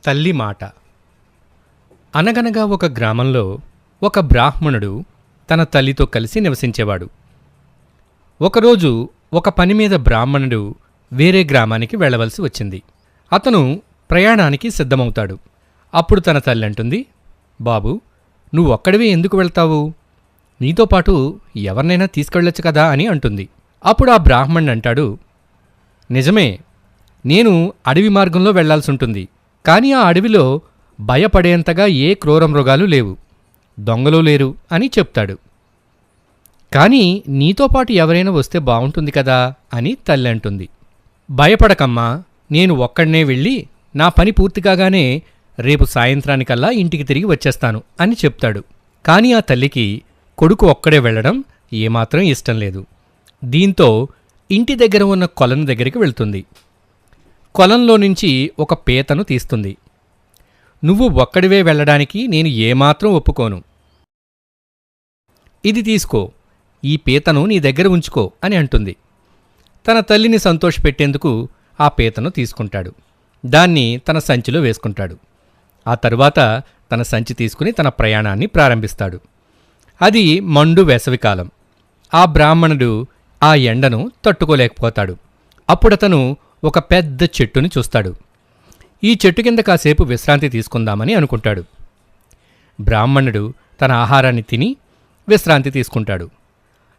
తల్లి మాట. అనగనగా ఒక గ్రామంలో ఒక బ్రాహ్మణుడు తన తల్లితో కలిసి నివసించేవాడు. ఒకరోజు ఒక పని మీద బ్రాహ్మణుడు వేరే గ్రామానికి వెళ్ళవలసి వచ్చింది. అతను ప్రయాణానికి సిద్ధమవుతాడు. అప్పుడు తన తల్లి అంటుంది, బాబూ, నువ్వొక్కడివే ఎందుకు వెళ్తావు? నీతో పాటు ఎవరినైనా తీసుకెళ్ళొచ్చు కదా అని అంటుంది. అప్పుడు ఆ బ్రాహ్మణుడు అంటాడు, నిజమే, నేను అడవి మార్గంలో వెళ్లాల్సుంటుంది. కానీ ఆ అడవిలో భయపడేంతగా ఏ క్రూర మృగాలు లేవు, దొంగలు లేరు అని చెప్తాడు. కానీ నీతో పాటు ఎవరైనా వస్తే బావుంటుంది కదా అని తల్లి అంటుంది. భయపడకమ్మా, నేను ఒక్కడనే వెళ్ళి నా పని పూర్తి కాగానే రేపు సాయంత్రానికల్లా ఇంటికి తిరిగి వచ్చేస్తాను అని చెప్తాడు. కానీ ఆ తల్లికి కొడుకు ఒక్కడే వెళ్లడం ఏమాత్రం ఇష్టం లేదు. దీంతో ఇంటి దగ్గర ఉన్న కొలను దగ్గరికి వెళ్తుంది. కొలంలో నుంచి ఒక పీతను తీస్తుంది. నువ్వు ఒక్కడివే వెళ్ళడానికి నేను ఏమాత్రం ఒప్పుకోను. ఇది తీసుకో, ఈ పీతను నీ దగ్గర ఉంచుకో అని అంటుంది. తన తల్లిని సంతోషపెట్టేందుకు ఆ పీతను తీసుకుంటాడు. దాన్ని తన సంచిలో వేసుకుంటాడు. ఆ తరువాత తన సంచి తీసుకుని తన ప్రయాణాన్ని ప్రారంభిస్తాడు. అది మండు వేసవికాలం. ఆ బ్రాహ్మణుడు ఆ ఎండను తట్టుకోలేకపోతాడు. అప్పుడతను ఒక పెద్ద చెట్టుని చూస్తాడు. ఈ చెట్టు కింద కాసేపు విశ్రాంతి తీసుకుందామని అనుకుంటాడు. బ్రాహ్మణుడు తన ఆహారాన్ని తిని విశ్రాంతి తీసుకుంటాడు.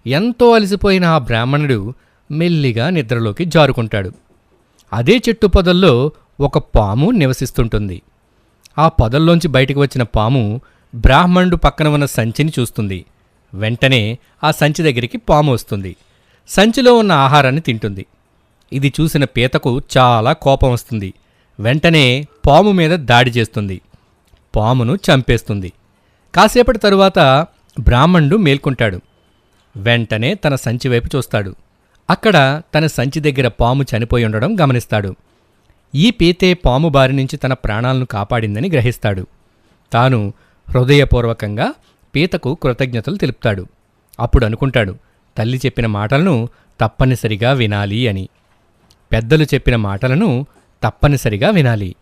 ఎంతో అలసిపోయిన ఆ బ్రాహ్మణుడు మెల్లిగా నిద్రలోకి జారుకుంటాడు. అదే చెట్టు పొదల్లో ఒక పాము నివసిస్తుంటుంది. ఆ పొదల్లోంచి బయటికి వచ్చిన పాము బ్రాహ్మణుడు పక్కన ఉన్న సంచిని చూస్తుంది. వెంటనే ఆ సంచి దగ్గరికి పాము వస్తుంది. సంచిలో ఉన్న ఆహారాన్ని తింటుంది. ఇది చూసిన పీతకు చాలా కోపం వస్తుంది. వెంటనే పాము మీద దాడి చేస్తుంది. పామును చంపేస్తుంది. కాసేపటి తరువాత బ్రాహ్మణుడు మేల్కొంటాడు. వెంటనే తన సంచి వైపు చూస్తాడు. అక్కడ తన సంచి దగ్గర పాము చనిపోయి ఉండడం గమనిస్తాడు. ఈ పీతే పాము బారి నుంచి తన ప్రాణాలను కాపాడిందని గ్రహిస్తాడు. తాను హృదయపూర్వకంగా పీతకు కృతజ్ఞతలు తెలుపుతాడు. అప్పుడు అనుకుంటాడు, తల్లి చెప్పిన మాటలను తప్పనిసరిగా వినాలి అని. పెద్దలు చెప్పిన మాటలను తప్పనిసరిగా వినాలి.